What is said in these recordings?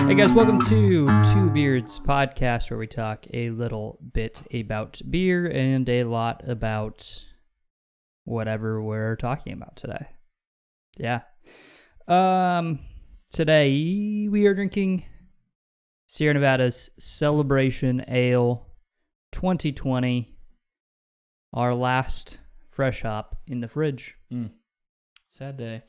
Hey guys, welcome to Two Beards Podcast, where we talk a little bit about beer and a lot about whatever we're talking about today. Yeah. Today we are drinking Sierra Nevada's Celebration Ale 2020, our last fresh hop in the fridge. Sad day.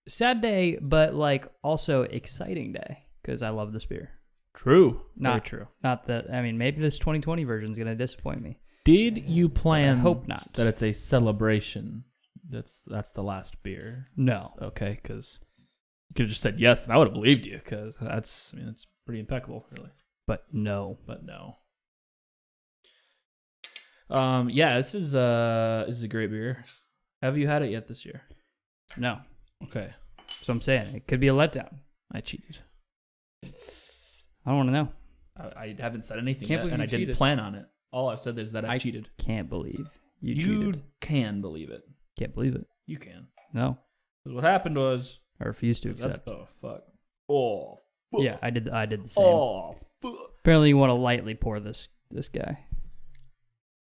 Sad day, but also exciting day. Because I love this beer. True. Very true. Not that, maybe this 2020 version is going to disappoint me. Did you plan I hope not. that it's a celebration? That's the last beer. No. Okay, because you could have just said yes, and I would have believed you, because it's pretty impeccable, really. But no. Yeah, this is a great beer. Have you had it yet this year? No. Okay. So I'm saying it could be a letdown. I cheated. I don't want to know. I haven't said anything Can't yet, believe and you I didn't cheated. plan on it. All I've said is that I cheated. Can't believe you You cheated. can believe it. Can't believe it. You can. No. 'Cause what happened was... I refuse to accept. Oh, fuck. Oh, fuck. Yeah, I did the same. Oh, fuck. Apparently you want to lightly pour this guy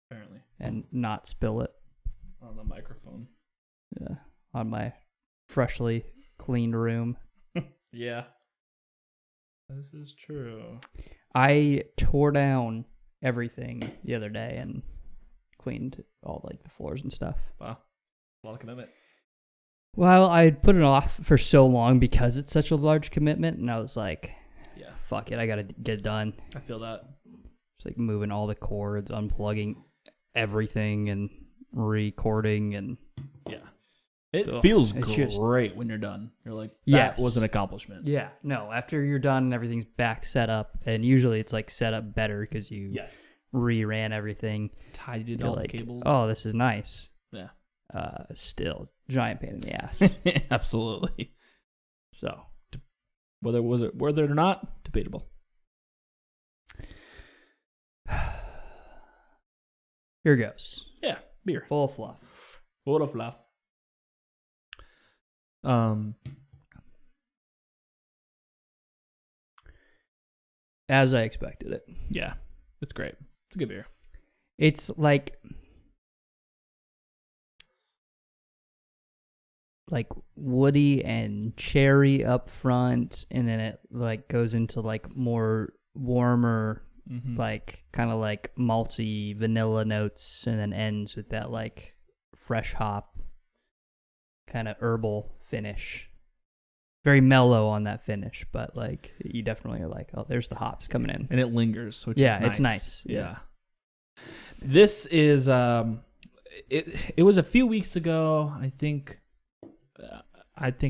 Apparently. and not spill it. On the microphone. Yeah, on my freshly cleaned room. Yeah. This is true. I tore down everything the other day and cleaned all the floors and stuff. Wow. A lot of commitment. Well, I had put it off for so long because it's such a large commitment, and I was like, Yeah. fuck it, I gotta get it done. I feel that. It's moving all the cords, unplugging everything, and recording, and Yeah. It Ugh, feels it's great when you're done. You're like, that Yes. was an accomplishment. yeah, no, after you're done and everything's back set up, and usually it's set up better because you Yes. reran everything. Tidied You're all the like, cables. oh, this is nice. Yeah. Still, giant pain in the ass. Absolutely. So, Whether or not, debatable. here goes. Yeah. Beer. Full of fluff. Full of fluff. As I expected it. Yeah. It's great. It's a good beer. It's woody and cherry up front, and then it goes into more warmer, Mm-hmm. kind of malty vanilla notes, and then ends with that fresh hop kind of herbal finish. Very mellow on that finish, but you definitely are oh, there's the hops coming in. And it lingers, which Yeah, is nice. it's nice. Yeah. This is it was a few weeks ago, I think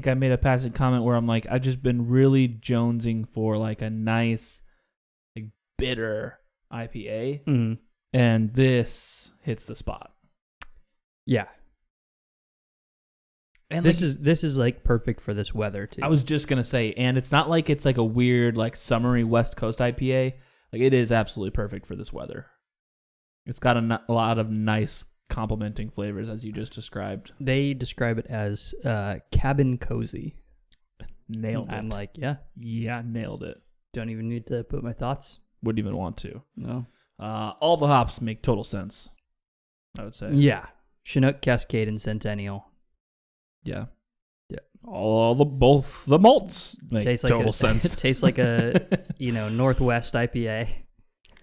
I made a passing comment where I'm like, I've just been really jonesing for a nice bitter IPA, Mm-hmm. and this hits the spot. Yeah. And This is perfect for this weather too. I was just gonna say, and it's not it's a weird summery West Coast IPA. It is absolutely perfect for this weather. It's got a lot of nice complementing flavors, as you just described. They describe it as cabin cozy. Nailed it. I'm Yeah, nailed it. don't even need to put my thoughts. Wouldn't even want to. No. All the hops make total sense, I would say. Yeah. Chinook, Cascade, and Centennial. Yeah. Yeah. Both the malts make Tastes total sense. It tastes like a Northwest IPA.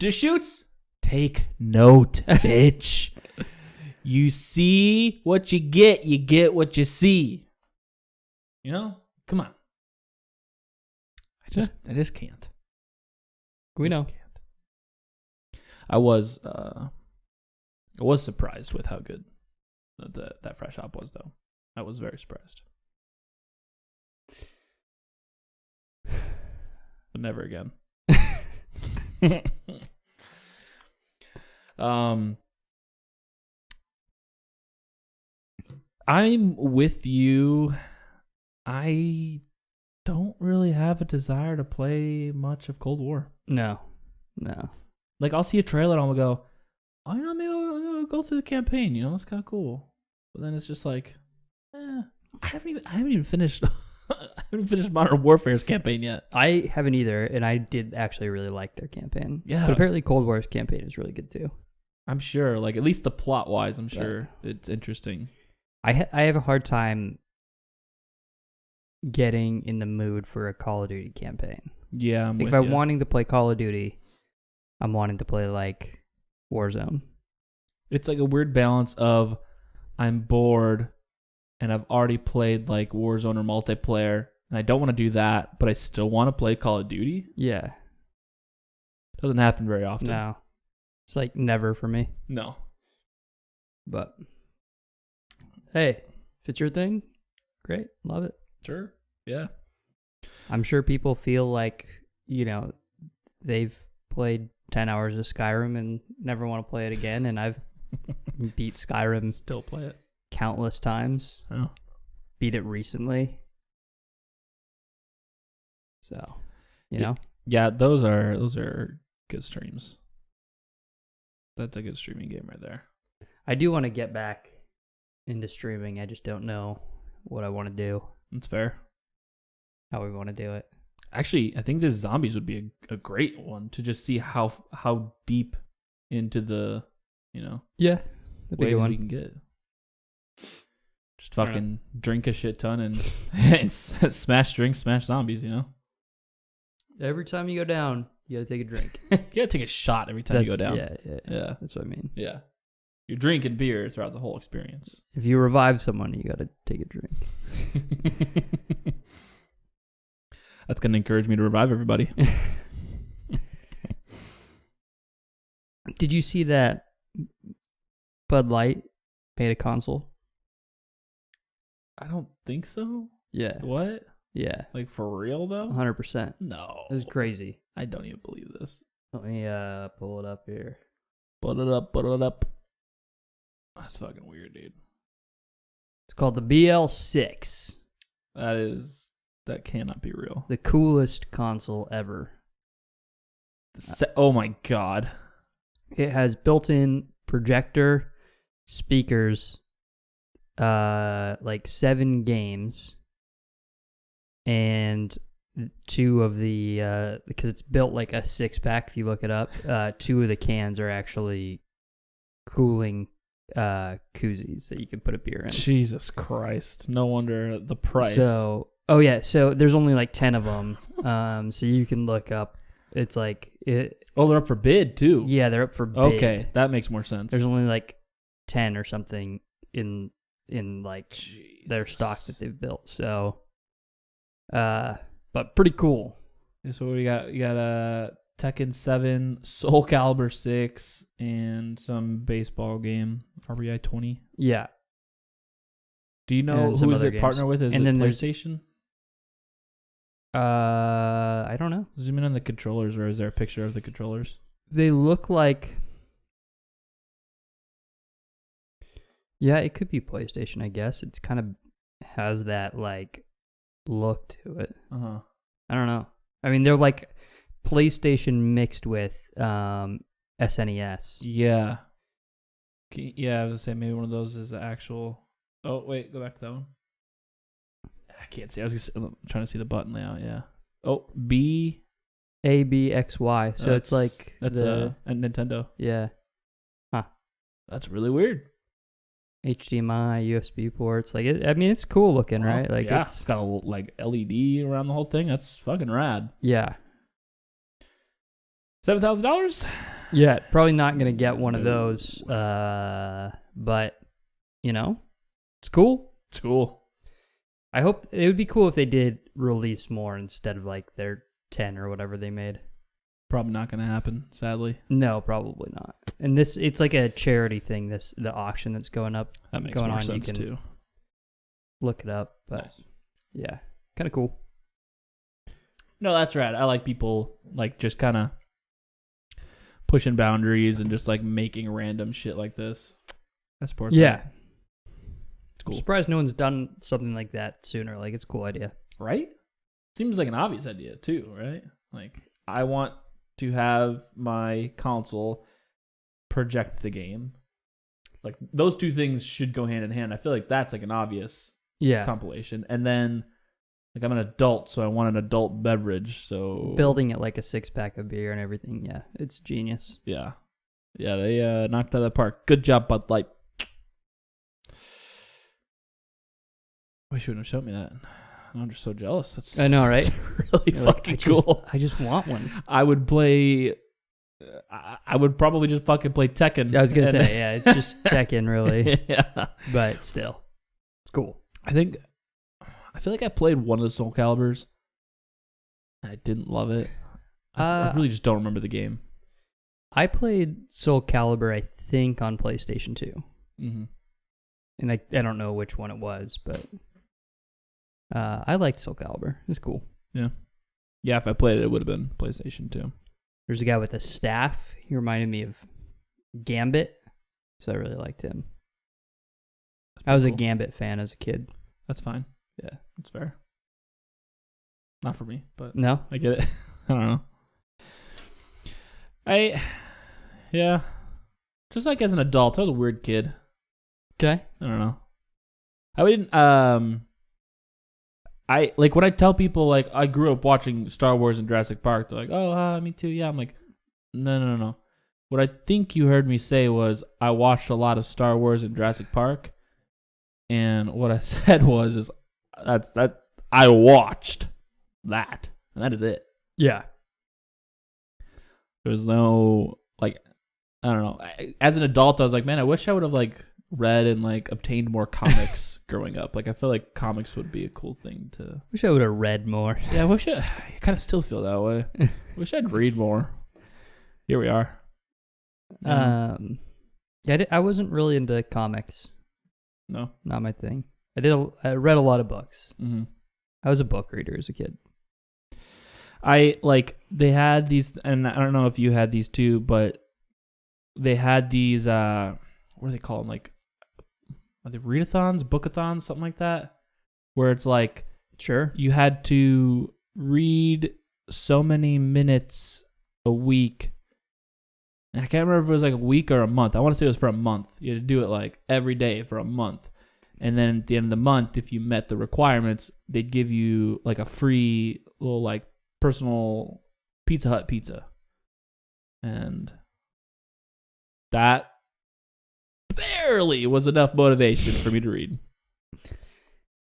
Deschutes, take note, bitch. You see what you get what you see. Come on. I just can't. We know. Just can't. I was surprised with how good that fresh hop was, though. I was very surprised. But never again. I'm with you. I don't really have a desire to play much of Cold War. No. I'll see a trailer and I'll go, oh, maybe I'll go through the campaign. It's kind of cool. But then it's just I haven't even finished I haven't finished Modern Warfare's campaign yet. I haven't either, and I did actually really like their campaign. Yeah. But apparently Cold War's campaign is really good too. I'm sure, like, at least the plot wise, I'm sure it's interesting. I have a hard time getting in the mood for a Call of Duty campaign. Yeah, If I'm wanting to play Call of Duty, I'm wanting to play like Warzone. It's like a weird balance of I'm bored and I've already played like Warzone or multiplayer and I don't want to do that, but I still want to play Call of Duty. Yeah. Doesn't happen very often. No. It's like never for me. No. But hey, if it's your thing, great. Love it. Sure. Yeah. I'm sure people feel like, they've played 10 hours of Skyrim and never want to play it again, and I've beat Skyrim Still play it. countless times. Oh. Beat it recently. So, you know. Yeah, those are good streams. That's a good streaming game right there. I do want to get back into streaming. I just don't know what I want to do, That's fair. how we want to do it. Actually, I think this zombies would be a great one to just see how deep into the, Yeah. The big ways one. we can get. Just fucking drink a shit ton and, and smash drinks, smash zombies, Every time you go down, you got to take a drink. You gotta take a shot every time you go down. Yeah. Yeah. That's what I mean. Yeah. You're drinking beer throughout the whole experience. If you revive someone, you got to take a drink. That's going to encourage me to revive everybody. Did you see that Bud Light made a console? I don't think so. Yeah. What? Yeah. Like for real though? 100%. No. It was crazy. I don't even believe this. Let me pull it up here. Put it up. Put it up. That's fucking weird, dude. It's called the BL6. That cannot be real. The coolest console ever. Oh my god. It has built-in projector, speakers, like 7 games, and 2 of the because it's built like a 6-pack. If you look it up, 2 of the cans are actually cooling koozies that you can put a beer in. Jesus Christ. No wonder the price. So there's only like 10 of them. So you can look up. It's like it. Oh, they're up for bid too. Yeah, they're up for bid. Okay, that makes more sense. There's only like 10 or something in like their stock that they've built. So, but pretty cool. So what do you got? You got Tekken 7, Soul Calibur 6, and some baseball game, RBI 20. Yeah. Do you know And some who is other it games. partner with? Is And it then there's- PlayStation? I don't know. Zoom in on the controllers, or is there a picture of the controllers? They look like. Yeah, it could be PlayStation, I guess. It's kind of has that like look to it. Uh-huh. I don't know. I mean, they're like PlayStation mixed with SNES. Yeah. Yeah, I was going to say maybe one of those is the actual... Oh, wait, go back to that one. I can't see. I'm trying to see the button layout, yeah. Oh, B... ABXY. So it's like That's a Nintendo. Yeah. That's really weird. HDMI, USB ports. Like I mean, it's cool looking, Well, right? Like yeah, it's got a like LED around the whole thing. That's fucking rad. yeah. $7,000? Yeah, probably not gonna get one of those. But it's cool. It's cool. I hope it would be cool if they did release more instead of like their 10 or whatever they made. Probably not going to happen, sadly. No, probably not. And it's like a charity thing. The auction that's going up. That makes Going more on, you sense can- too. Look it up. But Nice. yeah, kind of cool. No, that's rad. I like people like just kind of pushing boundaries and just like making random shit like this. I support Yeah, that. It's I'm cool. surprised no one's done something like that sooner. Like it's a cool idea. Right? Seems like an obvious idea too, right? Like I want to have my console project the game. Like those two things should go hand in hand. I feel like that's like an obvious Yeah, compilation. And then Like I'm an adult, so I want an adult beverage. So Building it like a 6-pack of beer and everything. Yeah, it's genius. Yeah, they knocked it out of the park. Good job, Bud Light. Wish you wouldn't have shown me that. I'm just so jealous. That's I know, right? That's really You're like, fucking cool. I just want one. I would play. I would probably just fucking play Tekken. I was gonna say, yeah, it's just Tekken, really, Yeah, but still, it's cool. I feel like I played one of the Soul Calibers. I didn't love it. I really just don't remember the game. I played Soul Calibur, I think, on PlayStation 2, Mm-hmm. and I don't know which one it was, but I liked Soul Calibur. It's cool. Yeah, if I played it, it would have been PlayStation 2. There's a guy with a staff. He reminded me of Gambit, so I really liked him. I was a Gambit fan as a kid. That's fine. Yeah, That's fair. Not for me, but no, I get it. I don't know. Yeah. Just like as an adult, I was a weird kid. okay. I don't know. I didn't. I like when I tell people like I grew up watching Star Wars and Jurassic Park. They're like, "Oh, me too." Yeah, I'm like, no. What I think you heard me say was I watched a lot of Star Wars and Jurassic Park, and what I said was that I watched that, and that is it. Yeah. There was no like, I don't know. As an adult, I was like, man, I wish I would have like read and like obtained more comics growing up. Like I feel like comics would be a cool thing to. Wish I would have read more. Yeah, I kind of still feel that way. Wish I'd read more. Here we are. Yeah, I wasn't really into comics. No. Not my thing. I read a lot of books. Mm-hmm. I was a book reader as a kid. They had these, and I don't know if you had these too, but they had these, what do they call them? Like, are they readathons, bookathons, something like that? Where it's like, Sure. you had to read so many minutes a week. And I can't remember if it was like a week or a month. I want to say it was for a month. You had to do it like every day for a month. And then at the end of the month, if you met the requirements, they'd give you like a free little like personal Pizza Hut pizza. And that barely was enough motivation for me to read.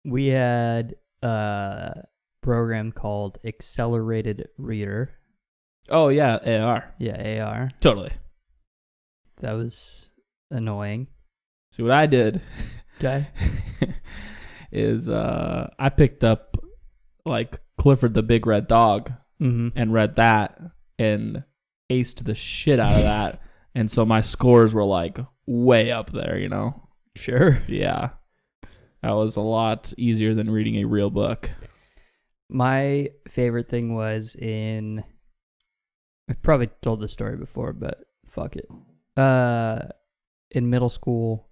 We had a program called Accelerated Reader. Oh, yeah, AR. Yeah, AR. Totally. That was annoying. See, what I did Okay. is I picked up like Clifford the Big Red Dog and read that and aced the shit out of that. And so my scores were like way up there, you know? Sure. Yeah. That was a lot easier than reading a real book. My favorite thing was I've probably told this story before, but fuck it. In middle school,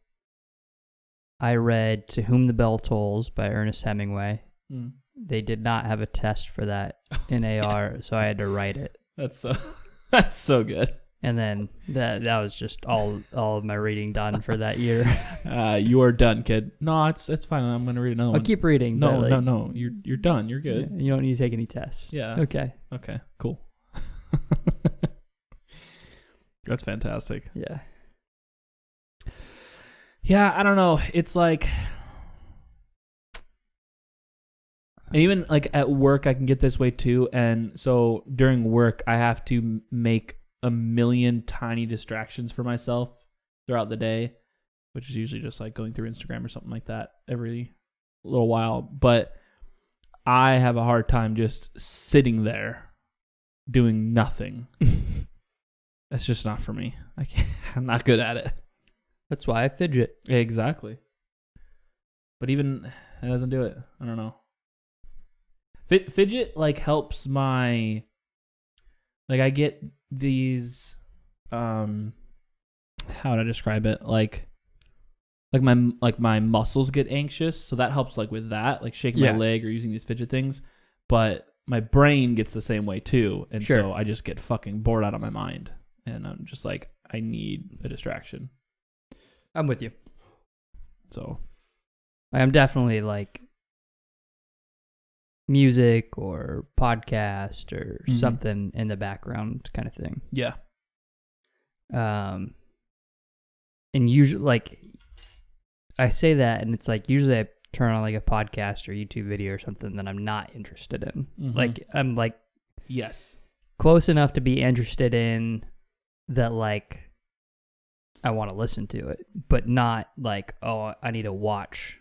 I read To Whom the Bell Tolls by Ernest Hemingway. Mm. They did not have a test for that in AR, so I had to write it. That's so good. And then that was just all of my reading done for that year. You are done, kid. No, it's fine. I'm gonna read another one. I'll keep reading. No, but no. You're done. You're good. You don't need to take any tests. Yeah. Okay. Okay. Cool. That's fantastic. Yeah. Yeah, I don't know. It's like, even like at work, I can get this way too. And so during work, I have to make a million tiny distractions for myself throughout the day, which is usually just like going through Instagram or something like that every little while. But I have a hard time just sitting there doing nothing. That's just not for me. I'm not good at it. That's why I fidget. Exactly. But even it doesn't do it. I don't know. Fidget like helps my, like I get these, how would I describe it? Like my muscles get anxious, so that helps like with that, like shaking my leg or using these fidget things. But my brain gets the same way too, and so I just get fucking bored out of my mind, and I'm just like, I need a distraction. I'm with you. So I'm definitely like music or podcast or Mhm. something in the background kind of thing. Yeah. And usually, like, I say that, and it's like usually I turn on like a podcast or YouTube video or something that I'm not interested in. Mhm. Like, I'm like Yes. close enough to be interested in that, like, I want to listen to it, but not like, oh, I need to watch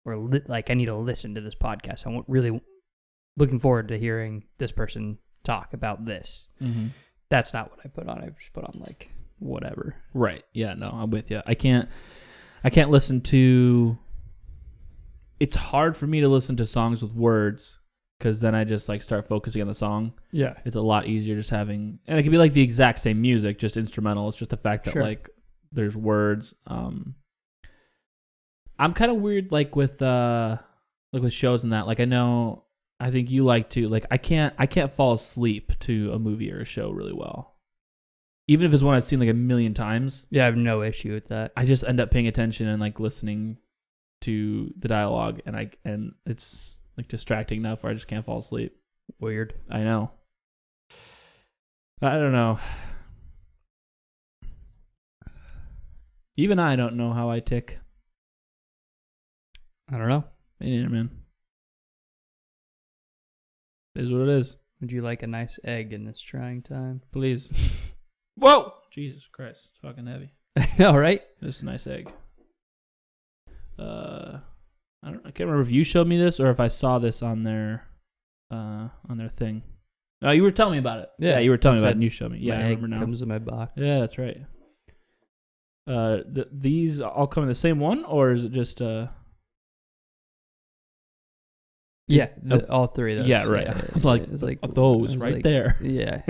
or like I need to listen to this podcast. I'm really looking forward to hearing this person talk about this. Mm-hmm. That's not what I put on. I just put on like whatever. Right. Yeah. No, I'm with you. I can't listen to. It's hard for me to listen to songs with words because then I just like start focusing on the song. Yeah. It's a lot easier just having, and it can be like the exact same music, just instrumental. It's just the fact that Sure. like there's words. I'm kind of weird like with shows and that. Like I think you like to like I can't fall asleep to a movie or a show really well. Even if it's one I've seen like a million times. Yeah, I have no issue with that. I just end up paying attention and like listening to the dialogue and it's like distracting enough where I just can't fall asleep. Weird. I know. I don't know. Even I don't know how I tick. I don't know. Yeah, man. It is what it is. Would you like a nice egg in this trying time? Please. Whoa! Jesus Christ. It's fucking heavy. All right. This is a nice egg. I can't remember if you showed me this or if I saw this on their thing. No, you were telling me about it. Yeah, you were telling me I about it said and you showed me. Yeah, My I egg remember now. comes in my box. Yeah, that's right. These all come in the same one, or is it just Yeah, all three of those. Yeah, right. Yeah, Like, it was like those it was right like- there. Yeah,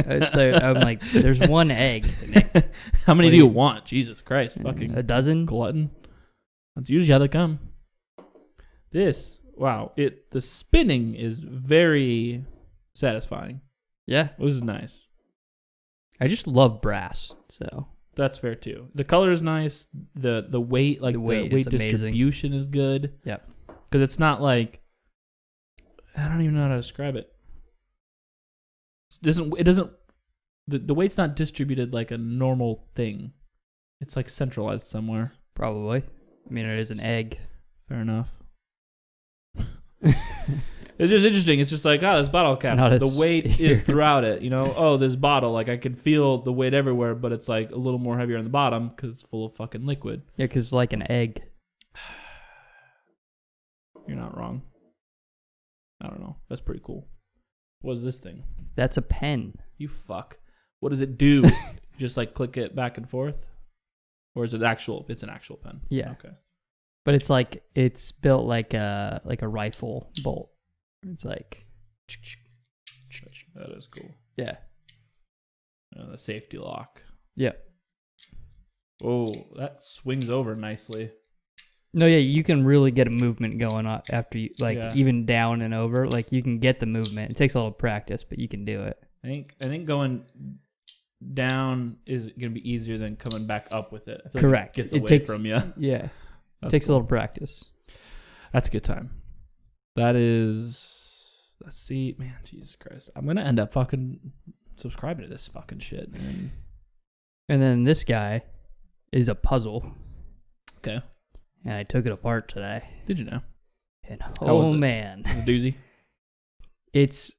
I'm like, there's one egg. Nick. How many What do do you you- want? Jesus Christ, fucking A dozen. glutton. That's usually how they come. This, wow, the spinning is very satisfying. Yeah, This is nice. I just love brass. So That's fair too. The color is nice. The weight, like The the weight weight is amazing. distribution is good. Yep. Because it's not like I don't even know how to describe it. It doesn't. The weight's not distributed like a normal thing. It's like centralized somewhere. probably. I mean, it is an egg. Fair enough. It's just interesting. It's just like, this bottle cap. not a The weight is sphere. throughout it. You know, this bottle, like I can feel the weight everywhere, but it's like a little more heavier on the bottom because it's full of fucking liquid. Yeah, because like an egg. You're not wrong. I don't know. That's pretty cool. What is this thing? That's a pen. You fuck. What does it do? Just like click it back and forth? Or is it actual? It's an actual pen. Yeah. Okay. But it's built like a rifle bolt. It's like That is cool. yeah. The safety lock. Yeah. Oh, that swings over nicely. No, yeah, you can really get a movement going on after you Yeah. even down and over. Like you can get the movement. It takes a little practice, but you can do it. I think going down is going to be easier than coming back up with it. I feel Correct. Like it gets It away takes- from you. Yeah. That's Takes cool. a little practice. That's a good time. That is. Let's see, man. Jesus Christ, I'm gonna end up fucking subscribing to this fucking shit. Man. And then this guy is a puzzle. Okay. And I took it apart today. Did you know? And was oh it? man. It's a doozy. It's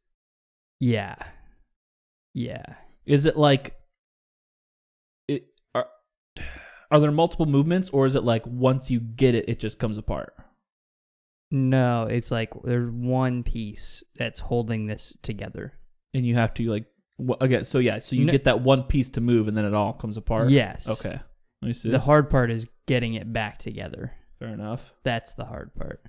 yeah. Yeah. Is it like? Are there multiple movements, or is it like once you get it, it just comes apart? No, it's like there's one piece that's holding this together. And you have to like. Okay, so yeah, so you No- get that one piece to move, and then it all comes apart. Yes. Okay. Let me see. The hard part is getting it back together. Fair enough. That's the hard part.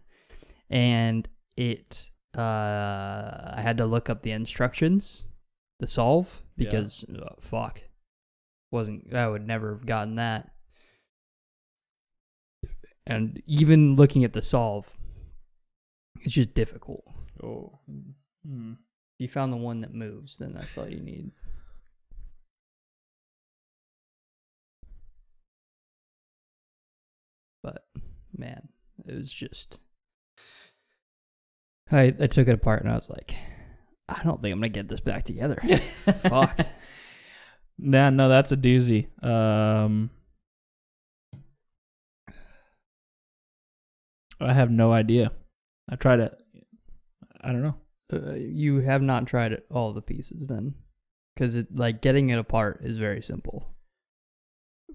And I had to look up the instructions, the solve, Yeah. because fuck. I would never have gotten that. And even looking at the solve, it's just difficult. Oh. Hmm. If you found the one that moves, then that's all you need. But man, it was just I took it apart and I was like, I don't think I'm gonna get this back together. Fuck. Nah, no, that's a doozy. I have no idea. I tried it. I don't know. You have not tried it, all the pieces then, because it like getting it apart is very simple.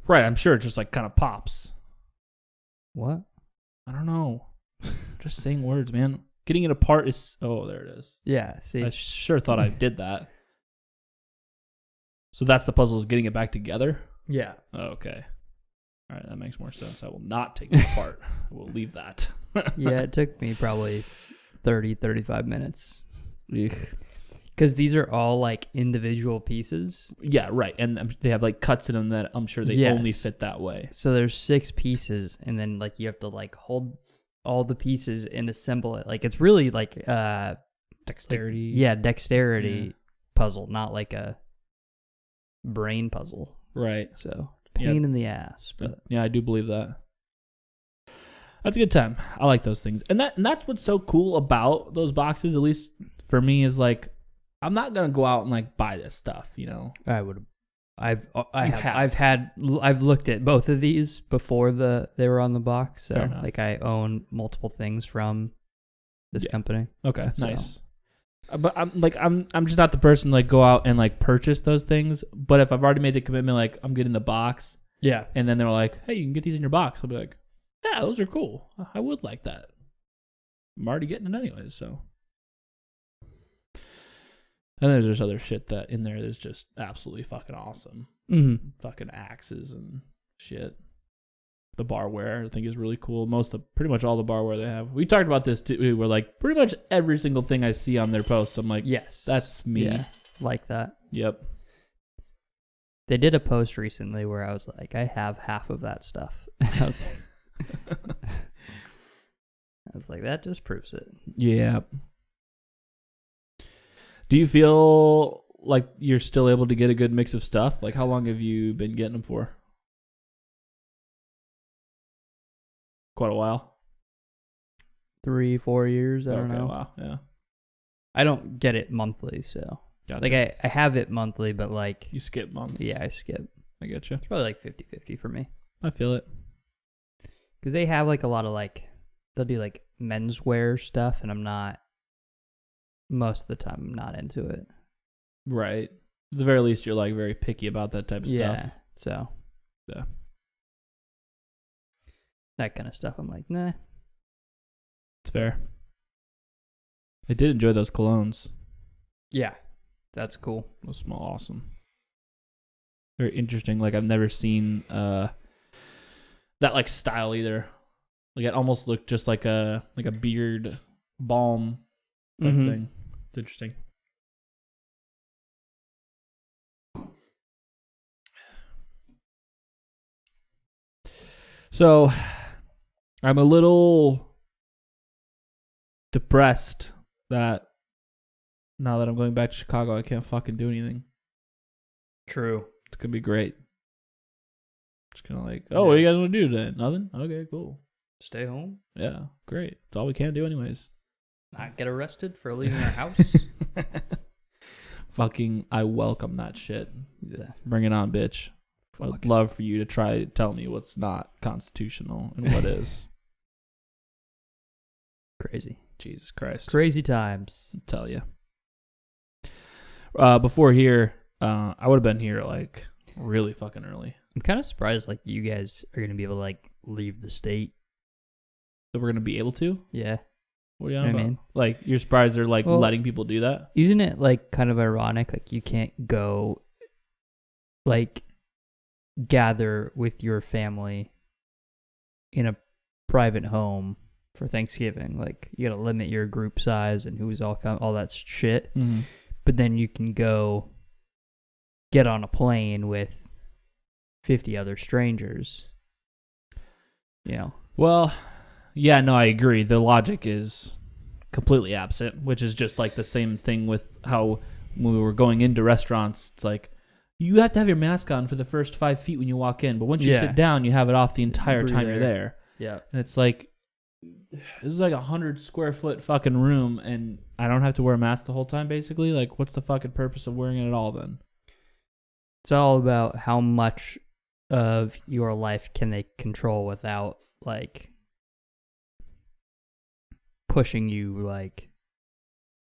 Right, I'm sure it just like kind of pops. What? I don't know. Just saying words, man. Getting it apart is... Oh, there it is. Yeah, see. I sure thought I did that. So that's the puzzle, is getting it back together? Yeah. Okay. All right, that makes more sense. I will not take it apart. I will leave that. Yeah, it took me probably 35 minutes. Eek. Because these are all like individual pieces. Yeah, right. And they have like cuts in them that I'm sure they Yes. only fit that way. So there's 6 pieces, and then like you have to like hold all the pieces and assemble it. Like it's really like Dexterity. dexterity puzzle, not like a brain puzzle. Right. So pain in the ass, but Yeah, I do believe that. That's a good time. I like those things. And that's what's so cool about those boxes, at least for me, is like I'm not gonna go out and like buy this stuff, you know. I would. I've looked at both of these before they were on the box. Fair So enough. like I own multiple things from this company. Okay, So- nice. But I'm just not the person to like go out and like purchase those things. But if I've already made the commitment, like I'm getting the box, Yeah. and then they're like, "Hey, you can get these in your box," I'll be like, "Yeah, those are cool. I would like that. I'm already getting it anyways." So, and there's just other shit that in there is just absolutely fucking awesome. Mm-hmm. Fucking axes and shit. The barware I think is really cool. Pretty much all the barware they have. We talked about this too. Where like pretty much every single thing I see on their posts, I'm like, Yes. that's me. Yeah. Like that. Yep. They did a post recently where I was like, I have half of that stuff. I was like, that just proves it. Yeah. Do you feel like you're still able to get a good mix of stuff? Like, how long have you been getting them for? Quite a while. 3-4 years. I don't know. Wow. Yeah. I don't get it monthly, so Gotcha. like I have it monthly, but like You skip months. yeah, I skip. I get you. It's probably like 50-50 for me. I feel it. Because they have like a lot of like, they'll do like menswear stuff, and I'm not, most of the time, I'm not into it. Right. At the very least, you're like very picky about that type of stuff. Yeah. So. Yeah. That kind of stuff, I'm like, nah. It's fair. I did enjoy those colognes. Yeah. That's cool. Those smell awesome. Very interesting. Like I've never seen that like style either. Like it almost looked just like a beard balm type Mhm. thing. It's interesting. So I'm a little depressed that now that I'm going back to Chicago, I can't fucking do anything. True. It's gonna be great. Just kind of like, oh, what are you guys want to do today? Nothing? Okay, cool. Stay home. Yeah, great. It's all we can do anyways. Not get arrested for leaving our house. Fucking, I welcome that shit. Yeah. Bring it on, bitch. Fuck. I'd love for you to try to tell me what's not constitutional and what is. Crazy. Jesus Christ. Crazy times. I'll tell you. Before here, I would have been here like really fucking early. I'm kind of surprised like you guys are going to be able to like leave the state. That we're gonna be able to? Yeah. What are you on I about? mean- Like you're surprised they're like Well- letting people do that? Isn't it like kind of ironic? Like you can't go like gather with your family in a private home for Thanksgiving. Like you got to limit your group size and who's all that shit. Mm-hmm. But then you can go get on a plane with 50 other strangers. You know. Well, yeah, no, I agree. The logic is completely absent, which is just like the same thing with how when we were going into restaurants, it's like you have to have your mask on for the first 5 feet when you walk in, but once you Yeah. sit down, you have it off the entire Breathe time you're air. there. Yeah. And it's like, this is like 100 square foot fucking room, and I don't have to wear a mask the whole time. Basically, like, what's the fucking purpose of wearing it at all then? It's all about how much of your life can they control without like pushing you like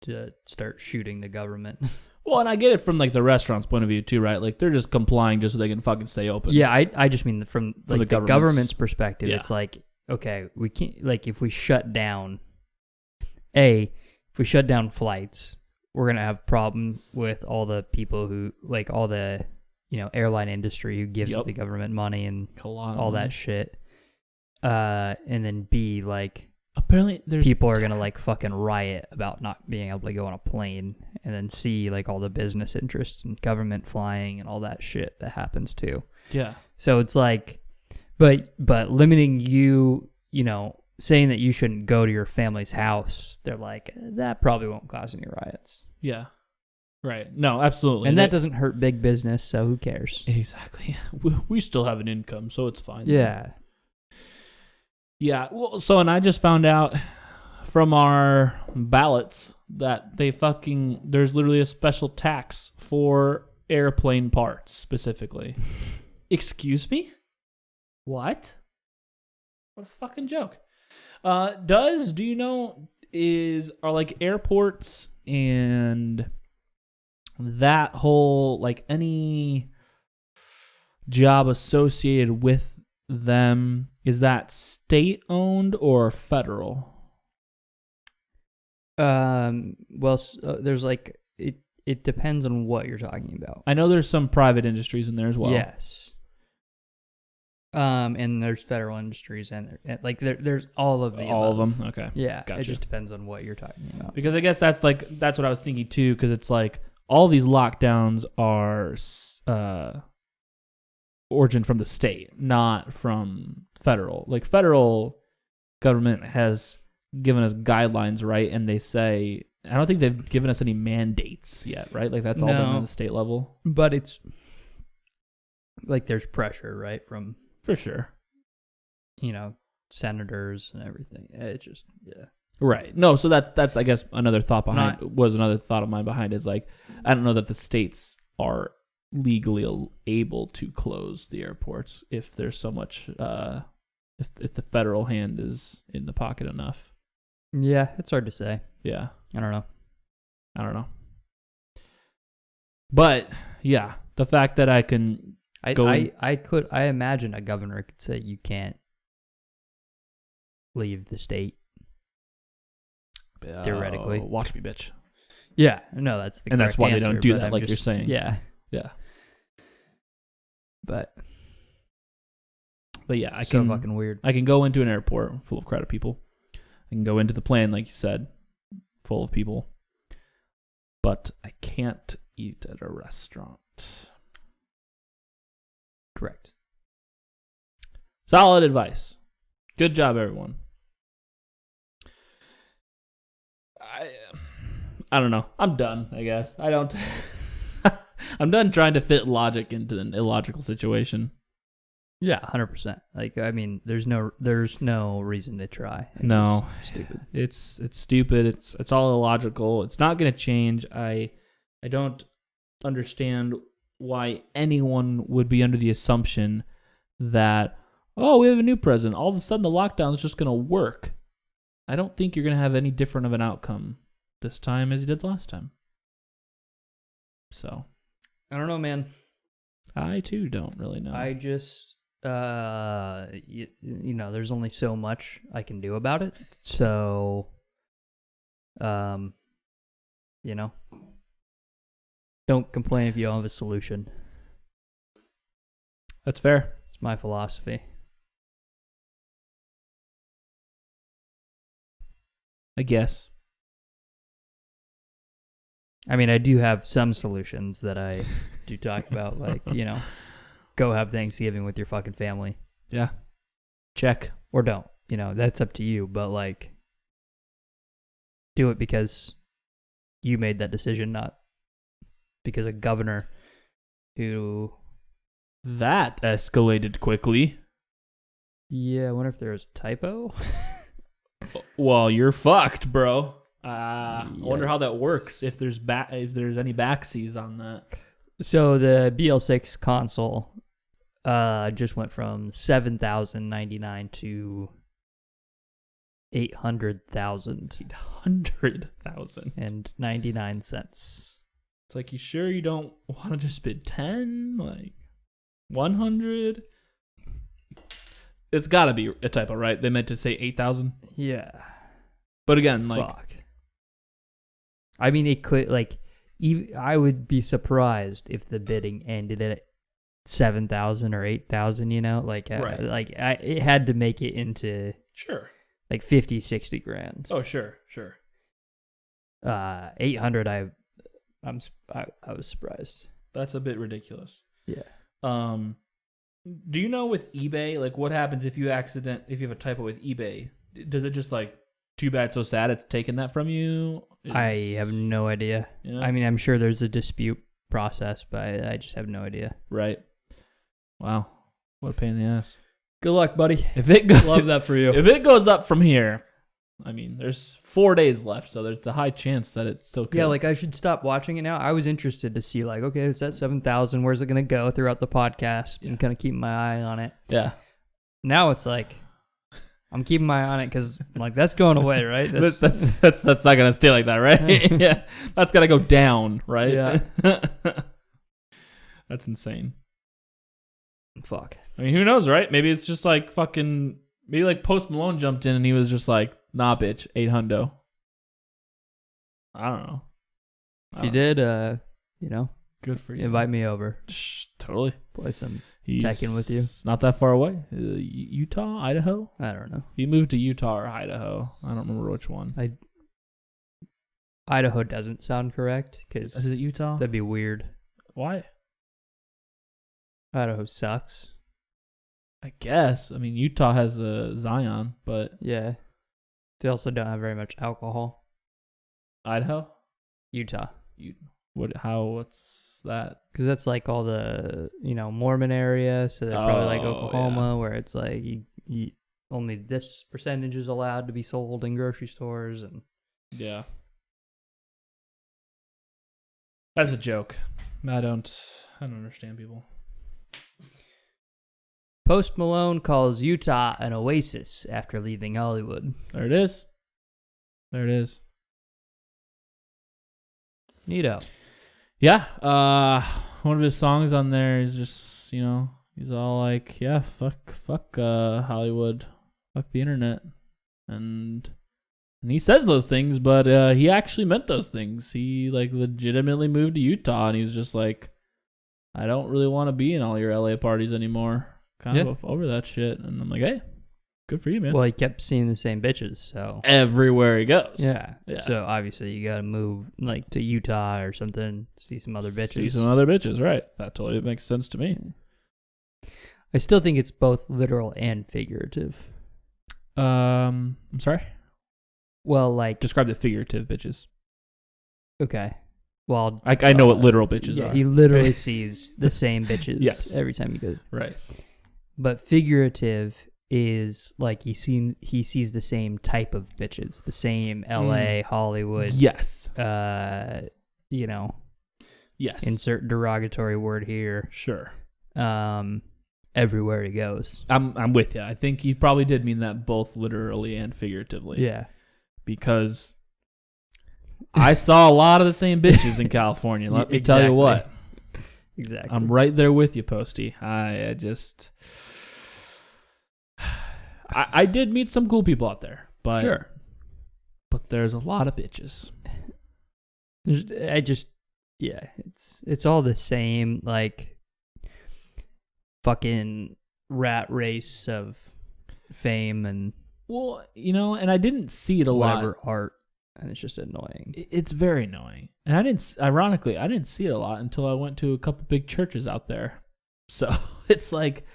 to start shooting the government. Well, and I get it from like the restaurant's point of view too, right? Like they're just complying just so they can fucking stay open. Yeah, I just mean from like the government's perspective. Yeah. It's like, okay, we can't, like, if we shut down flights, we're gonna have problem with all the people who, like, all the, you know, airline industry who gives the government money and all that shit. And then B, like, apparently there's people are gonna like fucking riot about not being able to go on a plane, and then C, like, all the business interests and government flying and all that shit that happens too. Yeah. So it's like, but limiting you, you know, saying that you shouldn't go to your family's house, they're like, that probably won't cause any riots. Yeah. Right. No, absolutely. And that doesn't hurt big business, so who cares? Exactly. We still have an income, so it's fine. Yeah. Yeah. Well, so, and I just found out from our ballots that there's literally a special tax for airplane parts specifically. Excuse me? What? What a fucking joke. Do you know, are like airports and that whole, like, any job associated with them, is that state owned or federal? Well, there's like, it depends on what you're talking about. I know there's some private industries in there as well. Yes. And there's federal industries and like there's all of the all above. of them. Okay. Yeah. Gotcha. It just depends on what you're talking about. Because I guess that's what I was thinking too. Because it's like all these lockdowns are origin from the state, not from federal. Like, federal government has given us guidelines, right? And they say, I don't think they've given us any mandates yet, right? Like, that's all been on the state level. But it's like there's pressure, right, from, for sure, you know, senators and everything. It's just, yeah. Right. No, so that's I guess another thought of mine behind is, like, I don't know that the states are legally able to close the airports if there's so much if the federal hand is in the pocket enough. Yeah, it's hard to say. Yeah. I don't know. But yeah, the fact that I can I imagine a governor could say you can't leave the state. Theoretically. Watch me, bitch. Yeah, no, that's the and that's why answer, they don't do that, I'm like you're saying. Yeah. But yeah, I so fucking weird. I can go into an airport full of crowded people. I can go into the plane, like you said, full of people. But I can't eat at a restaurant. Correct. Solid advice. Good job, everyone. I don't know. I'm done, I guess. I'm done trying to fit logic into an illogical situation. Yeah, 100%. Like, I mean, there's no reason to try. It's no, stupid. It's stupid. It's all illogical. It's not going to change. I don't understand why anyone would be under the assumption that, oh, we have a new president, all of a sudden the lockdown is just going to work. I don't think you're going to have any different of an outcome this time as you did last time. So, I don't know, man. I too don't really know. I just you know, there's only so much I can do about it. So you know, don't complain if you don't have a solution. That's fair. It's my philosophy. I guess. I mean, I do have some solutions that I do talk about, like, you know, go have Thanksgiving with your fucking family. Yeah. Check. Or don't. You know, that's up to you. But, like, do it because you made that decision, not because a governor who... That escalated quickly. Yeah, I wonder if there was a typo. Well, you're fucked, bro. I wonder how that works. If there's any backsies on that. So the BL6 console just went from $7,099 to $800,000 and 99 cents. It's like, you sure you don't want to just bid 10, like 100? It's got to be a typo, right? They meant to say 8,000. Yeah. But again, like, fuck. I mean, it could, like, I would be surprised if the bidding ended at 7,000 or 8,000, you know? Like, right. It had to make it into sure, like 50, 60 grand. Oh, sure. 800, I was surprised. That's a bit ridiculous. Yeah. Do you know with eBay, like, what happens if you have a typo with eBay? Does it just, like, too bad, so sad, it's taken that from you? I have no idea. You know? I mean, I'm sure there's a dispute process, but I just have no idea. Right. Wow. What a pain in the ass. Good luck, buddy. If it goes, Love that for you. If it goes up from here, I mean, there's 4 days left, so there's a high chance that it's still could. Yeah, like, I should stop watching it now. I was interested to see, like, okay, it's at 7,000. Where's it going to go throughout the podcast? And kind of keep my eye on it. Yeah. Now it's like, I'm keeping my eye on it because, like, that's going away, right? That's not going to stay like that, right? Yeah. That's got to go down, right? Yeah. That's insane. Fuck. I mean, who knows, right? Maybe it's just like maybe like Post Malone jumped in and he was just like, nah, bitch, 800. I don't know. If you did, you know, good for you. invite me over. Totally. Play some Tekken with you. Not that far away. Utah, Idaho? I don't know. You moved to Utah or Idaho. I don't remember which one. Idaho doesn't sound correct because Is it Utah? that'd be weird. Why? Idaho sucks. I guess. I mean, Utah has a Zion, but Yeah. They also don't have very much alcohol. Idaho? Utah. What's that? Because that's like all the, Mormon area. So they're probably like Oh, Oklahoma, where it's like you only this percentage is allowed to be sold in grocery stores. And Yeah. That's a joke. I don't understand people. Post Malone calls Utah an oasis after leaving Hollywood. There it is. Neato. Yeah. One of his songs on there is just, he's all like, yeah, fuck Hollywood, fuck the internet. And he says those things, but he actually meant those things. He like legitimately moved to Utah and he was just like, I don't really want to be in all your LA parties anymore. Kind of over that shit. And I'm like, hey, good for you, man. Well, he kept seeing the same bitches, so everywhere he goes. yeah. Yeah. So obviously you gotta move like to Utah or something, see some other bitches. See some other bitches, right? That totally makes sense to me. I still think it's both literal and figurative. I'm sorry? Well, like, Describe the figurative bitches. okay. Well, I know what literal bitches yeah, are. he literally sees the same bitches Yes. every time he goes. Right. But figurative is like he sees the same type of bitches, the same LA, Hollywood. Yes. Yes. Insert derogatory word here. Sure. Everywhere he goes. I'm with you. I think he probably did mean that both literally and figuratively. Yeah. Because I saw a lot of the same bitches in California. Let me tell you what. Exactly. I'm right there with you, Posty. I just... I did meet some cool people out there. But, sure. But there's a lot of bitches. It's all the same, like, fucking rat race of fame and... Well, and I didn't see it a lot. Art. And it's just annoying. It's very annoying. And I didn't see it a lot until I went to a couple big churches out there. So it's like,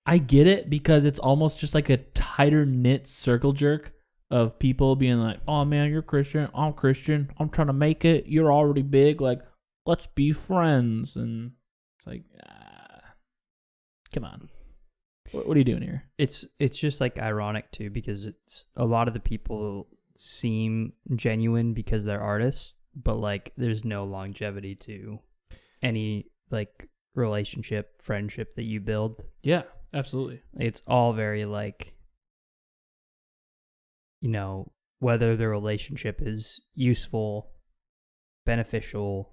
I get it because it's almost just like a tighter knit circle jerk of people being like, oh man, you're Christian. I'm Christian. I'm trying to make it. You're already big. Like, let's be friends. And it's like, come on. What are you doing here? It's just like ironic too, because it's a lot of the people seem genuine because they're artists, but like there's no longevity to any like relationship, friendship that you build. Yeah, absolutely. It's all very like, you know, whether the relationship is useful, beneficial,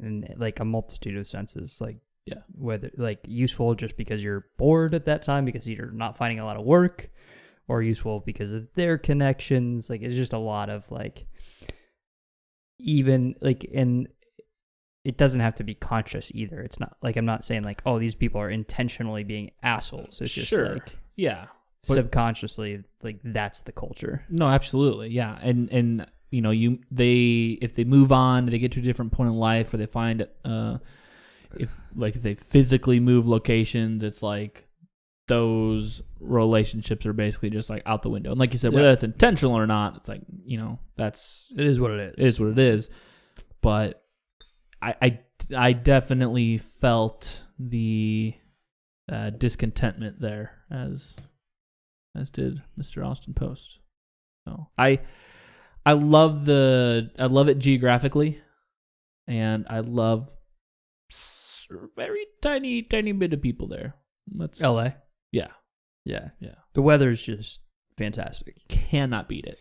in like a multitude of senses. Like, yeah, whether like useful just because you're bored at that time because you're not finding a lot of work, or useful because of their connections. Like, it's just a lot of like, even like, and it doesn't have to be conscious either. It's not like, I'm not saying like, oh, these people are intentionally being assholes. It's just like, yeah, subconsciously, like that's the culture. No, absolutely, yeah, and you know, if they move on, they get to a different point in life, or they find if they physically move locations, it's like those relationships are basically just like out the window. And like you said, whether it's intentional or not, it's like, you know, it is what it is. It is what it is. But I definitely felt the discontentment there, as did Mr. Austin Post. So I love it geographically, and I love very tiny bit of people there. That's LA. Yeah. The weather's just fantastic. Cannot beat it.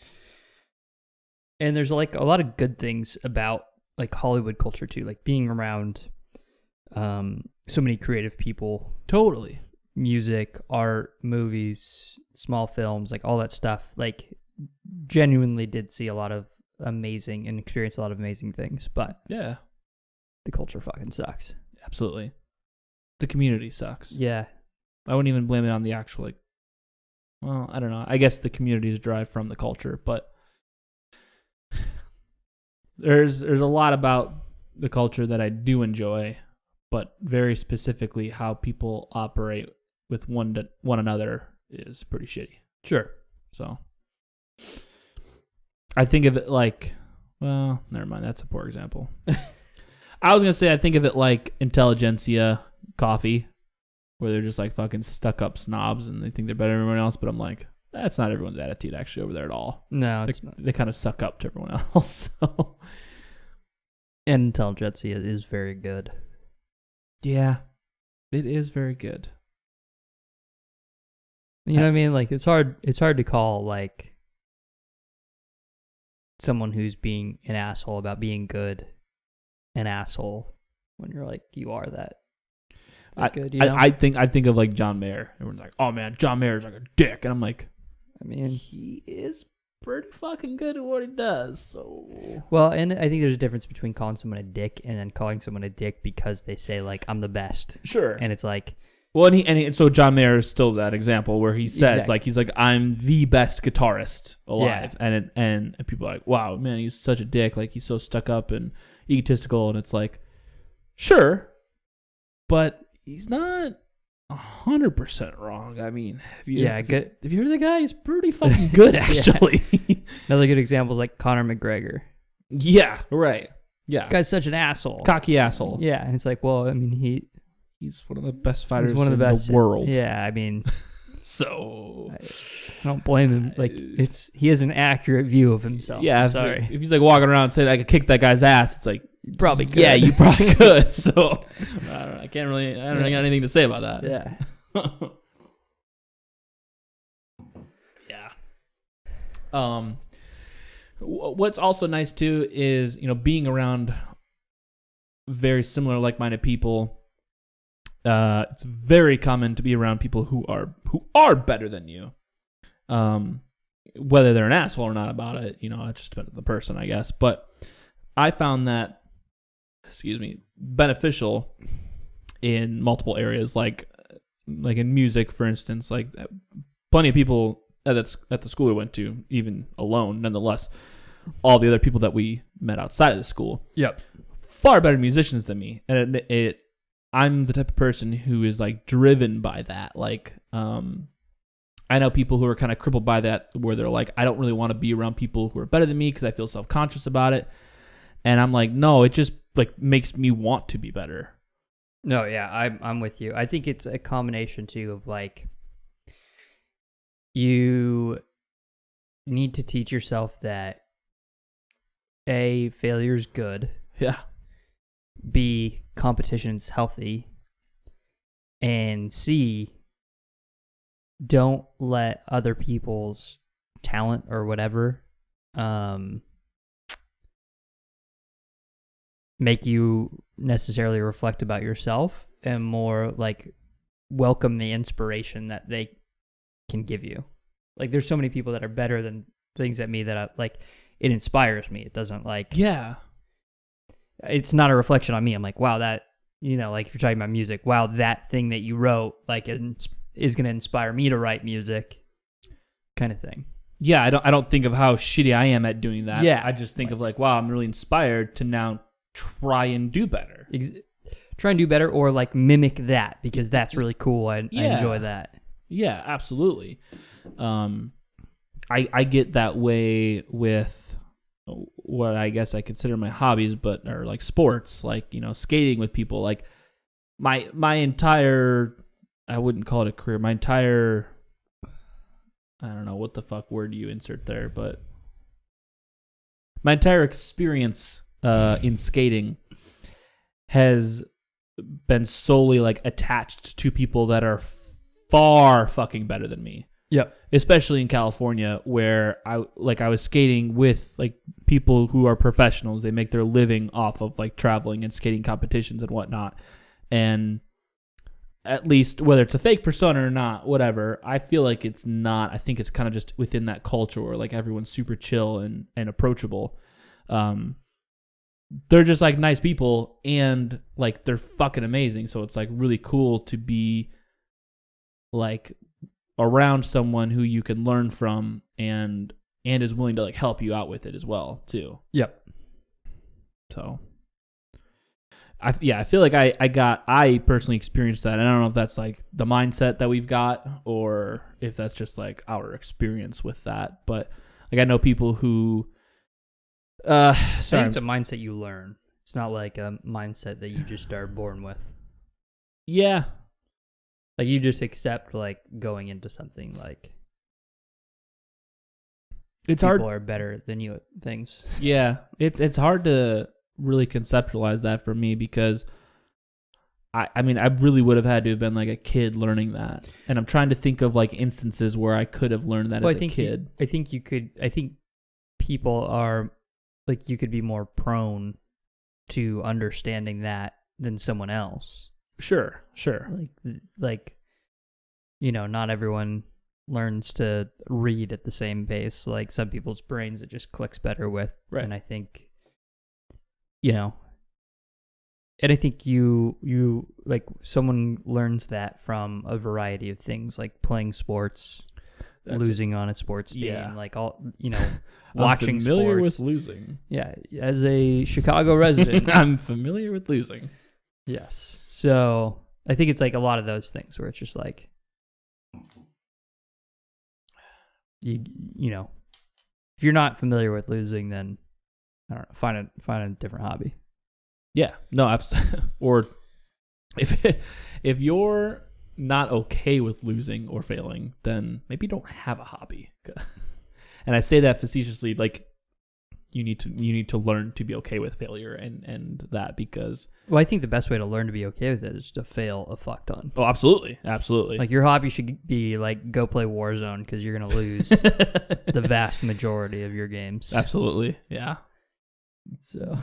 And there's like a lot of good things about like Hollywood culture too, like being around so many creative people. Totally. Music, art, movies, small films, like all that stuff. Like, genuinely did see a lot of amazing and experience a lot of amazing things, but yeah, the culture fucking sucks. Absolutely. The community sucks. Yeah. I wouldn't even blame it on the actual, like, well, I don't know. I guess the community is derived from the culture, but there's a lot about the culture that I do enjoy, but very specifically how people operate with one another is pretty shitty. Sure. So I think of it like, well, never mind. That's a poor example. I was going to say I think of it like intelligentsia coffee, where they're just like fucking stuck up snobs and they think they're better than everyone else. But I'm like, that's not everyone's attitude actually over there at all. No, it's not. They kind of suck up to everyone else. So. And intelligentsia is very good. Yeah, it is very good. You know what I mean? Like, it's hard to call like someone who's being an asshole about being good an asshole when you're like, you are that good. You know? I think of like John Mayer. Everyone's like, oh man, John Mayer's like a dick, and I'm like, I mean, he is pretty fucking good at what he does. So well, and I think there's a difference between calling someone a dick and then calling someone a dick because they say like, I'm the best. Sure. And it's like, well, and so John Mayer is still that example where he says exactly. like, he's like, I'm the best guitarist alive. Yeah. And people are like, wow, man, he's such a dick. Like, he's so stuck up and egotistical. And it's like, sure, but he's not 100% wrong. I mean, if you heard the guy, he's pretty fucking good, actually. Another good example is like Conor McGregor. Yeah, right. Yeah. Guy's such an asshole. Cocky asshole. Yeah, and it's like, well, I mean, he's one of the best fighters in the world. Yeah, I mean, so I don't blame him. Like, he has an accurate view of himself. Yeah, sorry. If he's like walking around saying I could kick that guy's ass, it's like, you probably could. Yeah, you probably could. So I don't know. I don't really got anything to say about that. Yeah. Yeah. What's also nice too is, you know, being around very similar, like-minded people. It's very common to be around people who are better than you. Whether they're an asshole or not about it, you know, it just depends on the person, I guess. But I found that, beneficial in multiple areas, like in music, for instance. Like, plenty of people at the school we went to, even alone, nonetheless, all the other people that we met outside of the school, far better musicians than me. And I'm the type of person who is like driven by that. Like, I know people who are kind of crippled by that, where they're like, I don't really want to be around people who are better than me because I feel self-conscious about it. And I'm like, no, it just like makes me want to be better. No, yeah, I'm with you. I think it's a combination too of like, you need to teach yourself that A, failure's good. Yeah. B, competition's healthy. And C, don't let other people's talent or whatever make you necessarily reflect about yourself, and more like welcome the inspiration that they can give you. Like, there's so many people that are better than things at me that I, like, it inspires me. It doesn't like, Yeah. it's not a reflection on me. I'm like, wow, that, you know, like if you're talking about music, wow, that thing that you wrote like is going to inspire me to write music, kind of thing. Yeah, I don't think of how shitty I am at doing that. Yeah. I just think of like, wow, I'm really inspired to now try and do better. Try and do better, or like mimic that, because that's really cool. I Yeah. enjoy that. Yeah, absolutely. I get that way with what I guess I consider my hobbies, but are like sports, like, you know, skating with people. Like my entire, I wouldn't call it a career, my entire, I don't know what the fuck word you insert there, but my entire experience in skating has been solely like attached to people that are far fucking better than me. Yep. Especially in California, where I was skating with like people who are professionals. They make their living off of like traveling and skating competitions and whatnot. And at least whether it's a fake persona or not, whatever, I feel like it's not. I think it's kind of just within that culture where like everyone's super chill and approachable. They're just like nice people, and like they're fucking amazing. So it's like really cool to be like around someone who you can learn from and is willing to like help you out with it as well too. Yep. So I feel like I personally experienced that. I don't know if that's like the mindset that we've got or if that's just like our experience with that. But like I know people who I think it's a mindset you learn. It's not like a mindset that you just are born with. Yeah. Like you just accept like going into something like it's people hard. are better than you at things. Yeah. It's hard to really conceptualize that for me because I mean I really would have had to have been like a kid learning that. And I'm trying to think of like instances where I could have learned that as a kid. I think people are like, you could be more prone to understanding that than someone else. Sure. Like, you know, not everyone learns to read at the same pace. Like some people's brains it just clicks better with. Right. And I think, you know, and I think you like someone learns that from a variety of things, like playing sports, losing on a sports team, like all, you know, watching I'm familiar sports. with losing. Yeah, as a Chicago resident, I'm familiar with losing. Yes. So I think it's like a lot of those things where it's just like you know, if you're not familiar with losing, then I don't know, find a different hobby. Yeah. No, absolutely. Or if you're not okay with losing or failing, then maybe you don't have a hobby. And I say that facetiously, like you need to learn to be okay with failure and that, because Well, I think the best way to learn to be okay with it is to fail a fuck ton. Oh, absolutely. Like your hobby should be like go play Warzone because you're gonna lose the vast majority of your games. Absolutely. Yeah. So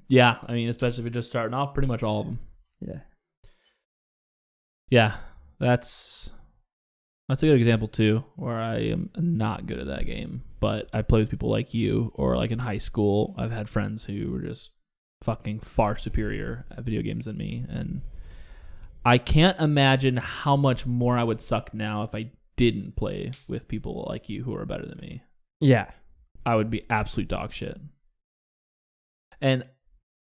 yeah, I mean, especially if you're just starting off, pretty much all of them. Yeah. Yeah, that's a good example too, where I am not good at that game, but I play with people like you, or like in high school, I've had friends who were just fucking far superior at video games than me, and I can't imagine how much more I would suck now if I didn't play with people like you who are better than me. Yeah. I would be absolute dog shit. And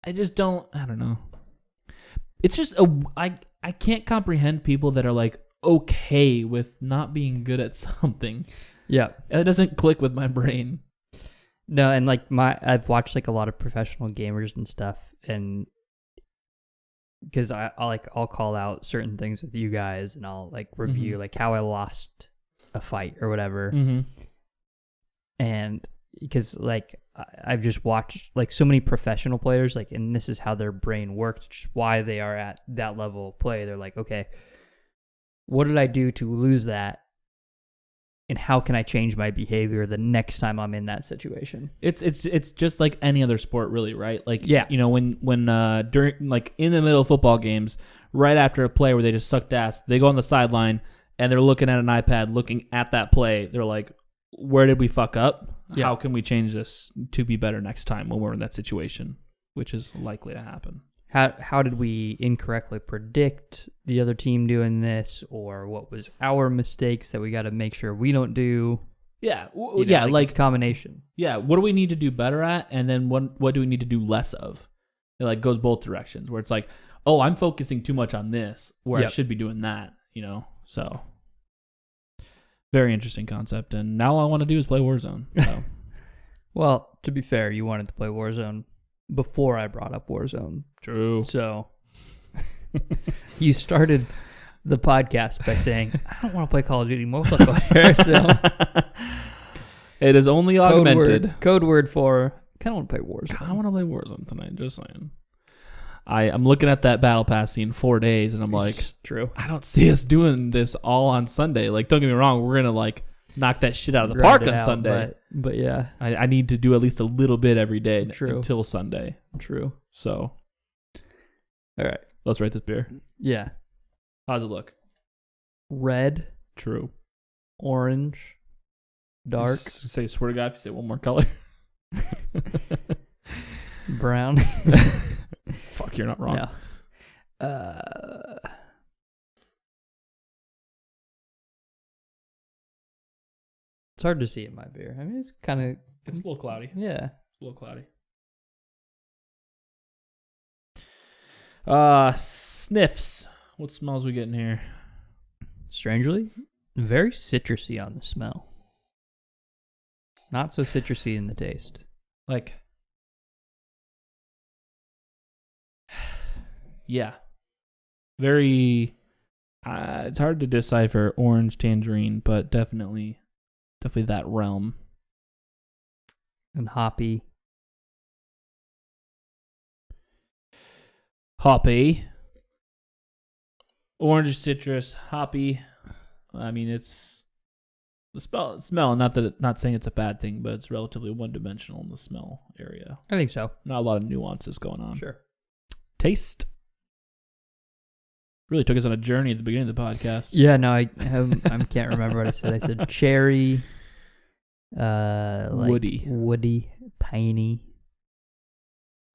I just don't know. It's just I can't comprehend people that are like okay with not being good at something. Yeah. It doesn't click with my brain. No, and like I've watched like a lot of professional gamers and stuff, and because I'll call out certain things with you guys, and I'll like review like how I lost a fight or whatever. Mm-hmm. And because like I've just watched like so many professional players, like, and this is how their brain works, just why they are at that level of play. They're like, okay, what did I do to lose that? And how can I change my behavior the next time I'm in that situation? It's just like any other sport, really, right? Like, Yeah. you know, when during, like, in the middle of football games, right after a play where they just sucked ass, they go on the sideline and they're looking at an iPad, looking at that play. They're like, where did we fuck up? Yeah. How can we change this to be better next time when we're in that situation, which is likely to happen? How did we incorrectly predict the other team doing this, or what was our mistakes that we got to make sure we don't do? Yeah, You know, it's a combination. Yeah, what do we need to do better at, and then what do we need to do less of? It like goes both directions, where it's like, oh, I'm focusing too much on this, where I should be doing that, you know? So, very interesting concept, and now all I want to do is play Warzone. So. Well, to be fair, you wanted to play Warzone before I brought up Warzone. True. So, you started the podcast by saying, I don't want to play Call of Duty multiplayer, so... It is only augmented. Code word for, kind of want to play Warzone. I want to play Warzone tonight, just saying. I'm looking at that Battle Pass scene 4 days, and I'm like, true. I don't see us doing this all on Sunday. Like, don't get me wrong, we're going to, like, knock that shit out of the park on Sunday. But yeah. I need to do at least a little bit every day until Sunday. True. So, all right. Let's rate this beer. Yeah. How's it look? Red. True. Orange. Dark. Say, swear to God, if you say one more color. Brown. Fuck, you're not wrong. No. It's hard to see in my beer. I mean, it's kind of... It's a little cloudy. Yeah. It's a little cloudy. Sniffs. What smells we getting here? Strangely, very citrusy on the smell. Not so citrusy in the taste. Like... Yeah. Very... it's hard to decipher orange, tangerine, but definitely that realm. And hoppy. Hoppy. Orange, citrus, hoppy. I mean, it's the smell. Not saying it's a bad thing, but it's relatively one-dimensional in the smell area. I think so. Not a lot of nuances going on. Sure. Taste. Really took us on a journey at the beginning of the podcast. Yeah, no, I can't remember what I said. I said cherry, like woody, piney.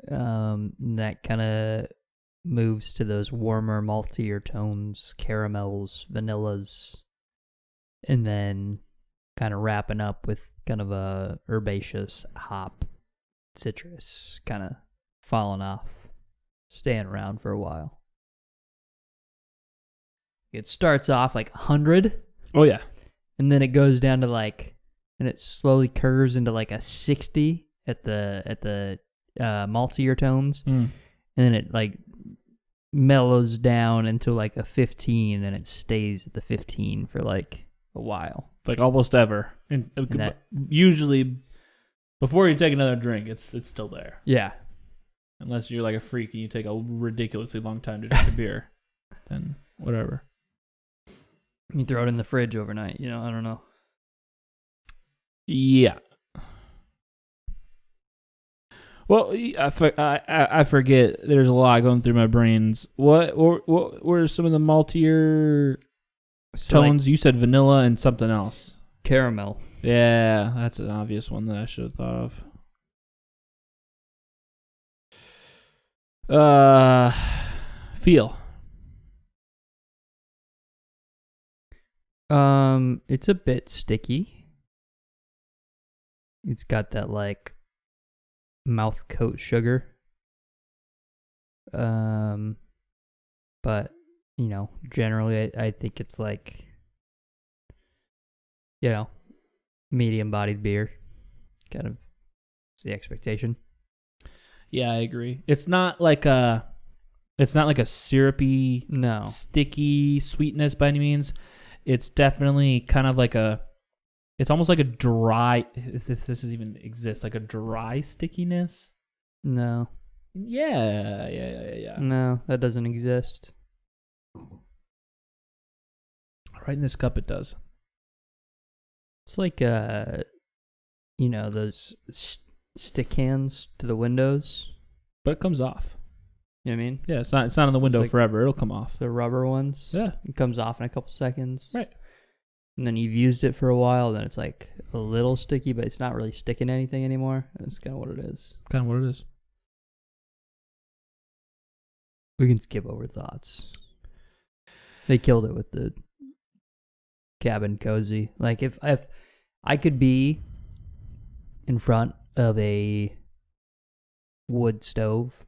That kind of moves to those warmer, maltier tones, caramels, vanillas, and then kind of wrapping up with kind of a herbaceous hop, citrus, kind of falling off, staying around for a while. It starts off like 100. Oh, yeah. And then it goes down to like, and it slowly curves into like a 60 at the maltier tones. And then it like mellows down into like a 15, and it stays at the 15 for like a while. Like almost ever. And usually before you take another drink, it's still there. Yeah. Unless you're like a freak and you take a ridiculously long time to drink a beer. Then whatever. You throw it in the fridge overnight, I don't know. Yeah. Well, I forget. There's a lot going through my brains. What were some of the maltier tones? Like, you said vanilla and something else. Caramel. Yeah, that's an obvious one that I should have thought of. Feel. It's a bit sticky. It's got that like mouth coat sugar. But generally I think it's like, medium bodied beer. Kind of is the expectation. Yeah, I agree. It's not like a syrupy, no, sticky sweetness by any means. It's definitely kind of like it's almost like a dry, if this even exists, like a dry stickiness. No. Yeah. No, that doesn't exist. Right in this cup it does. It's like, those stick hands to the windows. But it comes off. You know what I mean? Yeah, it's not on the window like forever. It'll come off. The rubber ones. Yeah. It comes off in a couple seconds. Right. And then you've used it for a while, then it's like a little sticky, but it's not really sticking to anything anymore. That's kind of what it is. Kind of what it is. We can skip over thoughts. They killed it with the cabin cozy. Like if I could be in front of a wood stove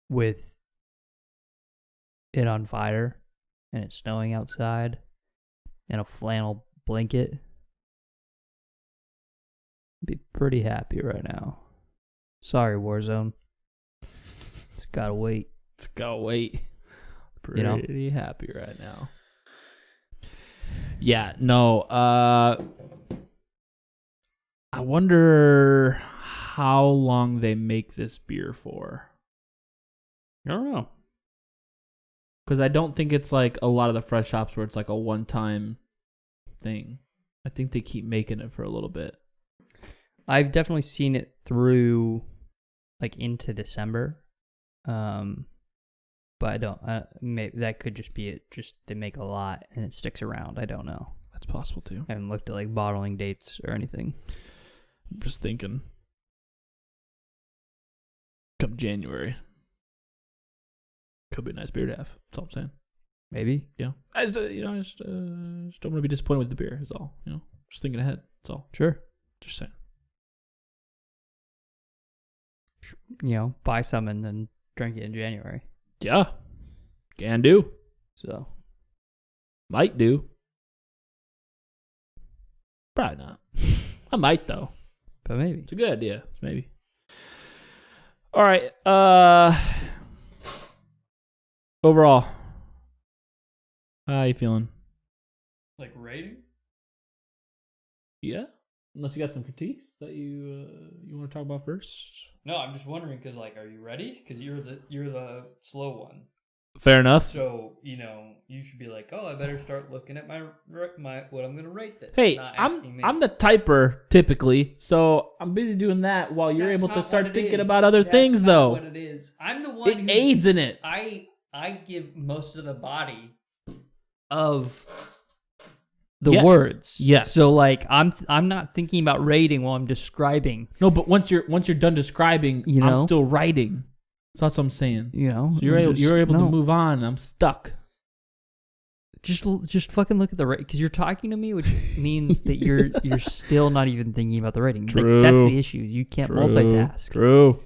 with it on fire and it's snowing outside and a flannel blanket, I'd be pretty happy right now. Sorry, Warzone. Just gotta wait. It's gotta wait. Pretty happy right now. Yeah, no. I wonder how long they make this beer for. I don't know. Because I don't think it's like a lot of the fresh hops where it's like a one-time thing. I think they keep making it for a little bit. I've definitely seen it through, like, into December. But I don't. Maybe that could just be it. Just they make a lot and it sticks around. I don't know. That's possible too. I haven't looked at like bottling dates or anything. I'm just thinking. Come January, could be a nice beer to have. That's all I'm saying. Maybe. Yeah. I just don't want to be disappointed with the beer. Is all. Just thinking ahead. That's all. Sure. Just saying. Buy some and then drink it in January. Yeah. Can do. So. Might do. Probably not. I might though. But maybe. It's a good idea. Maybe. All right. Overall, how you feeling? Like rating? Yeah. Unless you got some critiques that you want to talk about first. No, I'm just wondering because are you ready? Because you're the slow one. Fair enough. So you should be like, oh, I better start looking at my what I'm gonna rate this. Hey, I'm the typer typically, so I'm busy doing that while you're able to start thinking about other things, though. What it is? I'm the one. It aids in it. I give most of the body of the words. Yes. So I'm not thinking about rating while I'm describing. No, but once you're done describing, I'm still writing. So that's what I'm saying. So you're able to move on. I'm stuck. Just fucking look at the rate because you're talking to me, which means that you're still not even thinking about the rating. True. That's the issue. You can't multitask. True.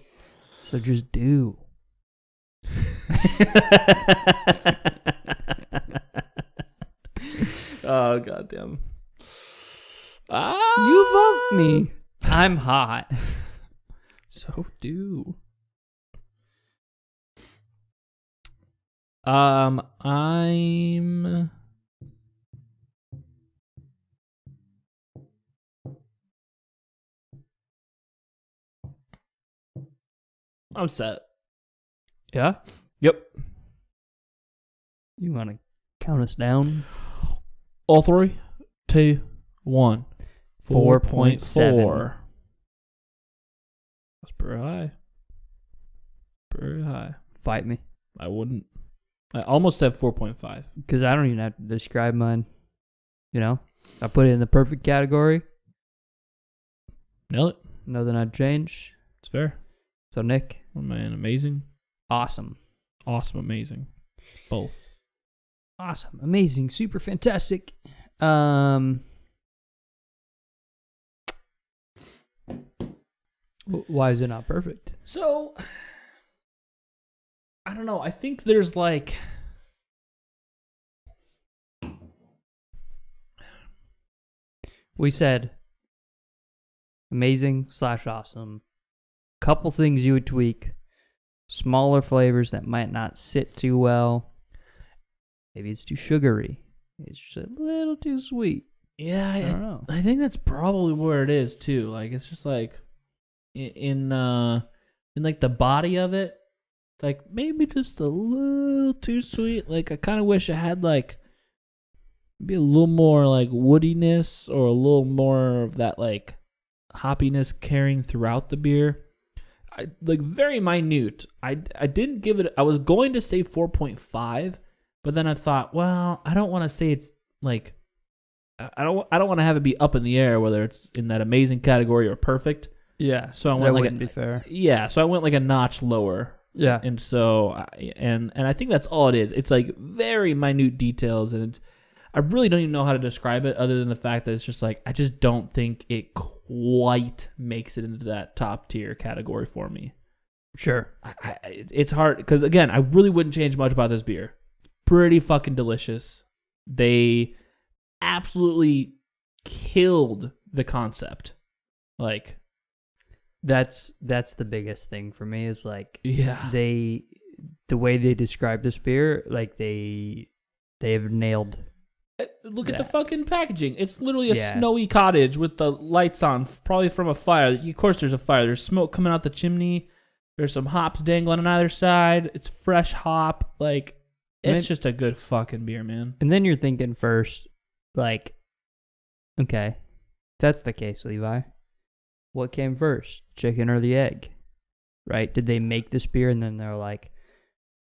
So just do. Oh goddamn! You love me. I'm hot. So do. I'm set. Yeah? Yep. You want to count us down? All 3, 2, 1. 4.7. That's pretty high. Pretty high. Fight me. I wouldn't. I almost said 4.5. Because I don't even have to describe mine. I put it in the perfect category. Nail it. Nothing I'd change. It's fair. So, Nick. Oh, man, amazing. Awesome. Awesome, amazing. Both. Awesome. Amazing. Super fantastic. Why is it not perfect? So, I don't know. I think there's we said amazing / awesome. Couple things you would tweak. Smaller flavors that might not sit too well. Maybe it's too sugary. It's just a little too sweet. Yeah, I don't know. I think that's probably where it is too. Like it's just like in like the body of it, like maybe just a little too sweet. Like I kind of wish it had like maybe a little more like woodiness or a little more of that like hoppiness carrying throughout the beer. Like very minute. I didn't give it. I was going to say 4.5, but then I thought, well, I don't want to say it's like. I don't want to have it be up in the air whether it's in that amazing category or perfect. Yeah. So I went that like wouldn't be fair. Yeah, so I went like a notch lower. Yeah. And so and I think that's all it is. It's like very minute details, and I really don't even know how to describe it other than the fact that it's just like I just don't think it quite makes it into that top tier category for me. Sure. It's hard because again, I really wouldn't change much about this beer. Pretty fucking delicious. They absolutely killed the concept. Like that's the biggest thing for me is like yeah. the way they describe this beer, like they have nailed. Look at the fucking packaging. It's literally a Yeah. snowy cottage with the lights on, probably from a fire. Of course there's a fire. There's smoke coming out the chimney. There's some hops dangling on either side. It's fresh hop. Like it's just a good fucking beer, man. And then you're thinking first, like, okay, if that's the case, Levi, what came first, chicken or the egg? Right? Did they make this beer and then they're like,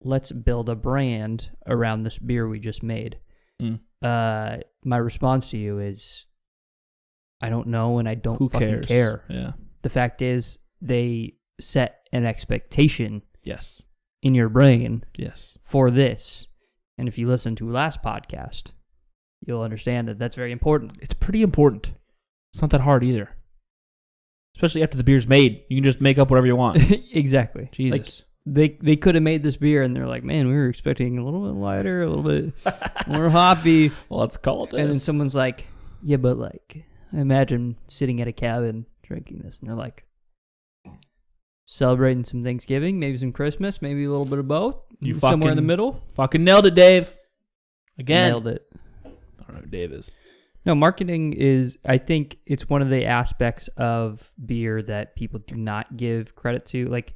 let's build a brand around this beer we just made? My response to you is, I don't know, and I don't fucking care. Yeah. The fact is, they set an expectation Yes. in your brain Yes. for this. And if you listen to last podcast, you'll understand that that's very important. It's pretty important. It's not that hard either. Especially after the beer's made. You can just make up whatever you want. Exactly. Jesus. Like, they could have made this beer and they're like, man, we were expecting a little bit lighter, a little bit more hoppy. Well, let's call it this. And then someone's like, yeah, but like, imagine sitting at a cabin drinking this. And they're like, celebrating some Thanksgiving, maybe some Christmas, maybe a little bit of both. Somewhere in the middle. Fucking nailed it, Dave. Again. Nailed it. I don't know who Dave is. No, marketing is, I think it's one of the aspects of beer that people do not give credit to. Like,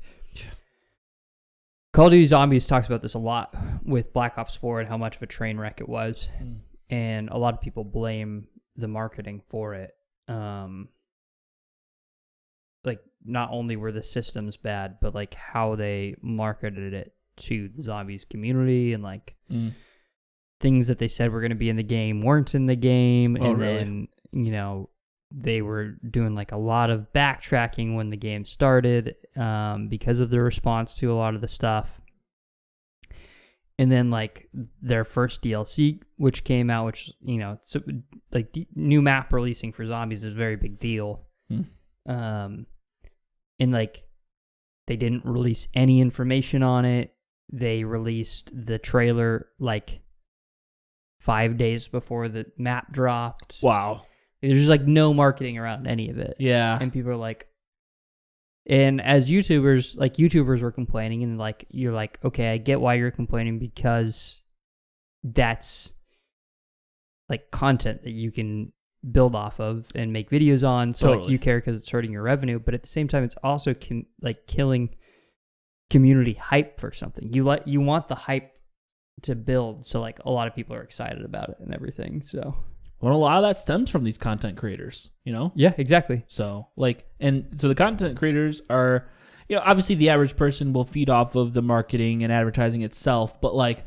Call of Duty Zombies talks about this a lot with Black Ops 4 and how much of a train wreck it was. And a lot of people blame the marketing for it. Like, not only were the systems bad, but like how they marketed it to the Zombies community and like things that they said were going to be in the game weren't in the game. Oh, and really? then, you know, they were doing like a lot of backtracking when the game started because of the response to a lot of the stuff. And then like their first DLC, which came out, which, you know, so, like new map releasing for Zombies is a very big deal. And like they didn't release any information on it. They released the trailer like 5 days before the map dropped. Wow. There's just like no marketing around any of it. Yeah. And people are like, and as YouTubers, like YouTubers were complaining, and like, you're like, okay, I get why you're complaining because that's like content that you can build off of and make videos on. So Totally. like you care because it's hurting your revenue, but at the same time, it's also like killing community hype for something. You want the hype to build, so like a lot of people are excited about it and everything. So Well, a lot of that stems from these content creators, you know? yeah, exactly. So, like, and so the content creators are, you know, obviously the average person will feed off of the marketing and advertising itself, but like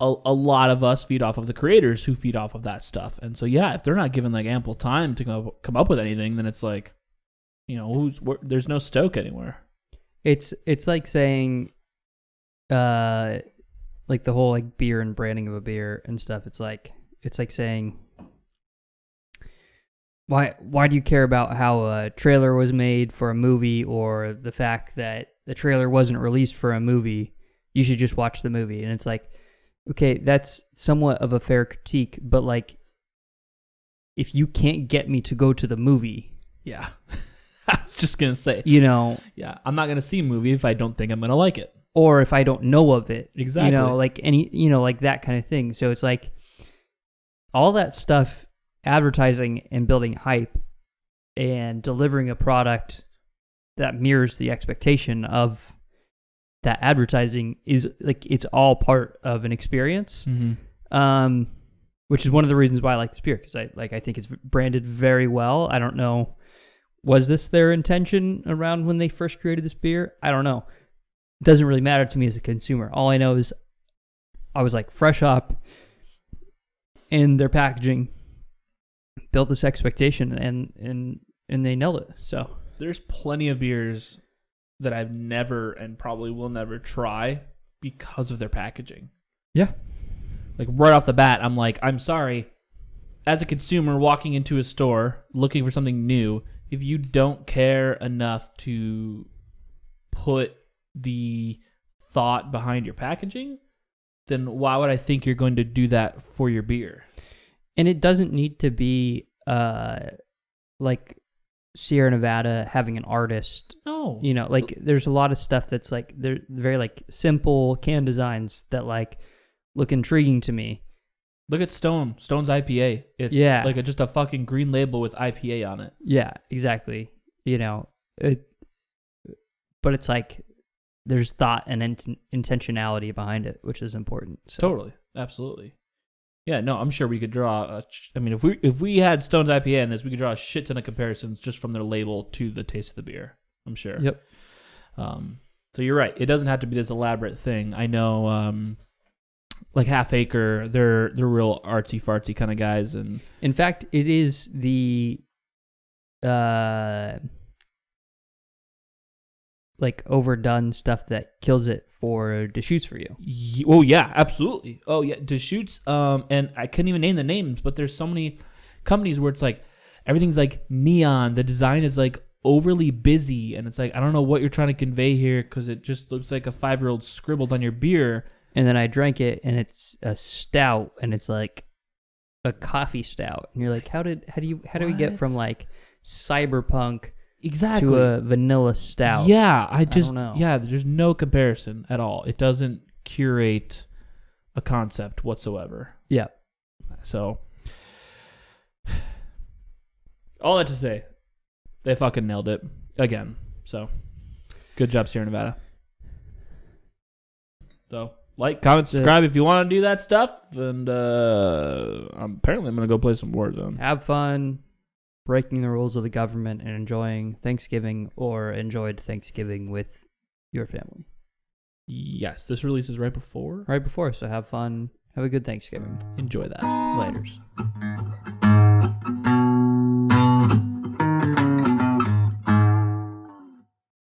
a lot of us feed off of the creators who feed off of that stuff. And so, yeah, if they're not given like ample time to come up with anything, then it's like, you know, there's no stoke anywhere. It's like saying, like the whole like beer and branding of a beer and stuff. It's like saying, why do you care about how a trailer was made for a movie, or the fact that the trailer wasn't released for a movie? You should just watch the movie. And it's like, okay, that's somewhat of a fair critique, but like, if you can't get me to go to the movie, Yeah. I was just going to say, you know, yeah, I'm not going to see a movie if I don't think I'm going to like it. or if I don't know of it, Exactly. you know, like any, you know, like that kind of thing. So it's like, all that stuff, advertising and building hype and delivering a product that mirrors the expectation of that advertising is like, it's all part of an experience. Mm-hmm. Which is one of the reasons why I like this beer, because I think it's branded very well. I don't know, was this their intention around when they first created this beer? I don't know. It doesn't really matter to me as a consumer. All I know is I was like, fresh hop in their packaging built this expectation, and they nailed it. So there's plenty of beers that I've never and probably will never try because of their packaging. Yeah. Like right off the bat, I'm like, I'm sorry. As a consumer walking into a store looking for something new, if you don't care enough to put the thought behind your packaging, then why would I think you're going to do that for your beer? And it doesn't need to be like Sierra Nevada having an artist. No. You know, like there's a lot of stuff that's like, they're very like simple can designs that like look intriguing to me. Look at Stone's IPA. It's like just a fucking green label with IPA on it. Yeah, exactly. You know, but it's like there's thought and intentionality behind it, which is important. So. Totally, absolutely. Yeah, no, I'm sure we could draw. If we had Stone's IPA in this, we could draw a shit ton of comparisons just from their label to the taste of the beer. I'm sure. Yep. So you're right. It doesn't have to be this elaborate thing. I know. Like Half Acre, they're real artsy fartsy kind of guys, and in fact, it is the like overdone stuff that kills it for Deschutes for you. Oh yeah, absolutely. Oh yeah, Deschutes. And I couldn't even name the names, but there's so many companies where it's like everything's like neon. The design is like overly busy, and it's like I don't know what you're trying to convey here because it just looks like a 5-year-old scribbled on your beer. And then I drank it, and it's a stout, and it's like a coffee stout. And you're like, how do we get from like cyberpunk to a vanilla stout? Yeah, I don't know. Yeah, there's no comparison at all. It doesn't curate a concept whatsoever. Yeah. So all that to say, they fucking nailed it again. So good job, Sierra Nevada. So like, comment, subscribe if you want to do that stuff. And apparently I'm going to go play some Warzone. Have fun breaking the rules of the government and enjoying Thanksgiving, or enjoyed Thanksgiving with your family. Yes, this releases right before. Right before, so have fun. Have a good Thanksgiving. Enjoy that. Laters.